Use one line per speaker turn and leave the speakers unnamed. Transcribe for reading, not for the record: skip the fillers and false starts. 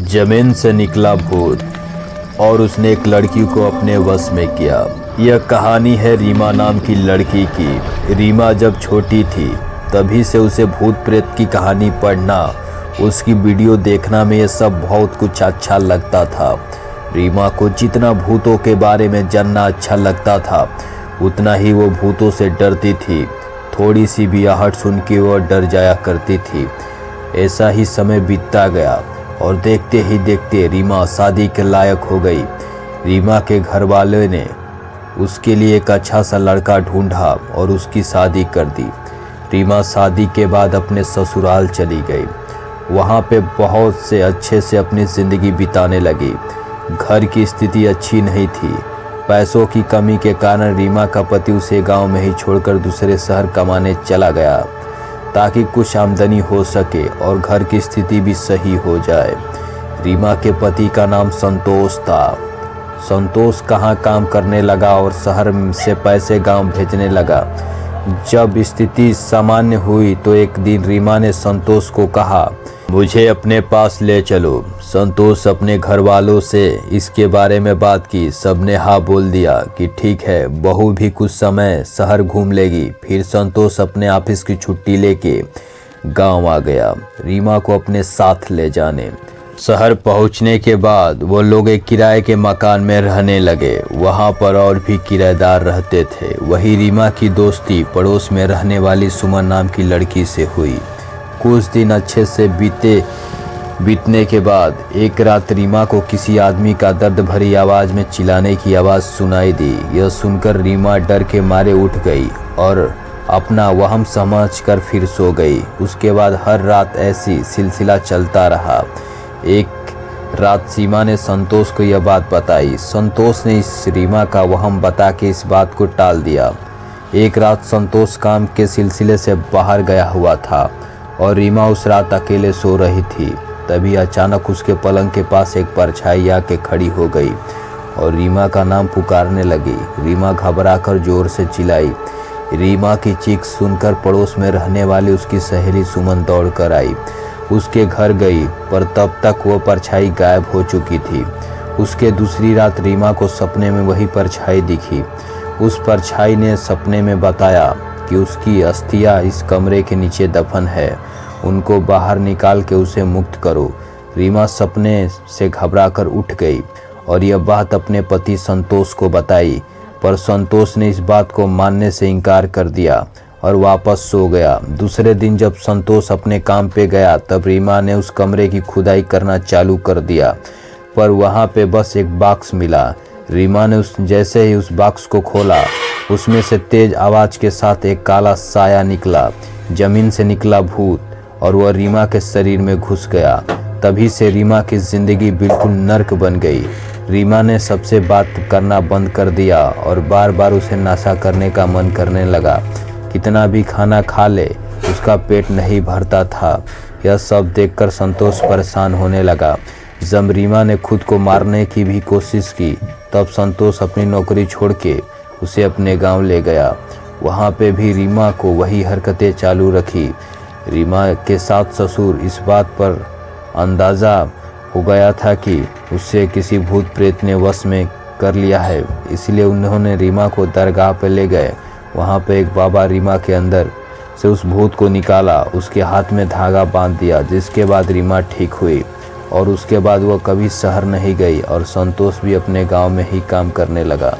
जमीन से निकला भूत और उसने एक लड़की को अपने वश में किया। यह कहानी है रीमा नाम की लड़की की। रीमा जब छोटी थी तभी से उसे भूत प्रेत की कहानी पढ़ना, उसकी वीडियो देखना में ये सब बहुत कुछ अच्छा लगता था। रीमा को जितना भूतों के बारे में जानना अच्छा लगता था उतना ही वो भूतों से डरती थी। थोड़ी सी भी आहट सुन के वो डर जाया करती थी। ऐसा ही समय बीतता गया और देखते ही देखते रीमा शादी के लायक हो गई। रीमा के घर वाले ने उसके लिए एक अच्छा सा लड़का ढूंढा और उसकी शादी कर दी। रीमा शादी के बाद अपने ससुराल चली गई। वहाँ पे बहुत से अच्छे से अपनी ज़िंदगी बिताने लगी। घर की स्थिति अच्छी नहीं थी। पैसों की कमी के कारण रीमा का पति उसे गांव में ही छोड़कर दूसरे शहर कमाने चला गया ताकि कुछ आमदनी हो सके और घर की स्थिति भी सही हो जाए। रीमा के पति का नाम संतोष था। संतोष कहाँ काम करने लगा और शहर से पैसे गांव भेजने लगा। जब स्थिति सामान्य हुई तो एक दिन रीमा ने संतोष को कहा, मुझे अपने पास ले चलो। संतोष अपने घर वालों से इसके बारे में बात की। सबने हाँ बोल दिया कि ठीक है, बहू भी कुछ समय शहर घूम लेगी। फिर संतोष अपने ऑफिस की छुट्टी लेके गांव आ गया रीमा को अपने साथ ले जाने। शहर पहुंचने के बाद वो लोग एक किराए के मकान में रहने लगे। वहां पर और भी किराएदार रहते थे। वही रीमा की दोस्ती पड़ोस में रहने वाली सुमन नाम की लड़की से हुई। कुछ दिन अच्छे से बीतने के बाद एक रात रीमा को किसी आदमी का दर्द भरी आवाज़ में चिल्लाने की आवाज़ सुनाई दी। यह सुनकर रीमा डर के मारे उठ गई और अपना वहम समझकर फिर सो गई। उसके बाद हर रात ऐसी सिलसिला चलता रहा। एक रात सीमा ने संतोष को यह बात बताई। संतोष ने इस रीमा का वहम बता के इस बात को टाल दिया। एक रात संतोष काम के सिलसिले से बाहर गया हुआ था और रीमा उस रात अकेले सो रही थी। तभी अचानक उसके पलंग के पास एक परछाई आके खड़ी हो गई और रीमा का नाम पुकारने लगी। रीमा घबराकर जोर से चिल्लाई। रीमा की चीख सुनकर पड़ोस में रहने वाली उसकी सहेली सुमन दौड़ कर आई। उसके घर गई पर तब तक वो परछाई गायब हो चुकी थी। उसके दूसरी रात रीमा को सपने में वही परछाई दिखी। उस परछाई ने सपने में बताया कि उसकी अस्थियां इस कमरे के नीचे दफन है। उनको बाहर निकाल के उसे मुक्त करो। रीमा सपने से घबराकर उठ गई और यह बात अपने पति संतोष को बताई, पर संतोष ने इस बात को मानने से इनकार कर दिया और वापस सो गया। दूसरे दिन जब संतोष अपने काम पे गया तब रीमा ने उस कमरे की खुदाई करना चालू कर दिया, पर वहाँ पे बस एक बॉक्स मिला। रीमा ने जैसे ही उस बॉक्स को खोला उसमें से तेज आवाज़ के साथ एक काला साया निकला। जमीन से निकला भूत और वह रीमा के शरीर में घुस गया। तभी से रीमा की ज़िंदगी बिल्कुल नर्क बन गई। रीमा ने सबसे बात करना बंद कर दिया और बार बार उसे नशा करने का मन करने लगा। कितना भी खाना खा ले उसका पेट नहीं भरता था। यह सब देखकर संतोष परेशान होने लगा। जब रीमा ने खुद को मारने की भी कोशिश की तब संतोष अपनी नौकरी छोड़ के उसे अपने गांव ले गया। वहाँ पे भी रीमा को वही हरकतें चालू रखी। रीमा के साथ ससुर इस बात पर अंदाज़ा हो गया था कि उसे किसी भूत प्रेत ने वश में कर लिया है, इसलिए उन्होंने रीमा को दरगाह पर ले गए। वहाँ पे एक बाबा रीमा के अंदर से उस भूत को निकाला, उसके हाथ में धागा बांध दिया, जिसके बाद रीमा ठीक हुई और उसके बाद वह कभी शहर नहीं गई और संतोष भी अपने गांव में ही काम करने लगा।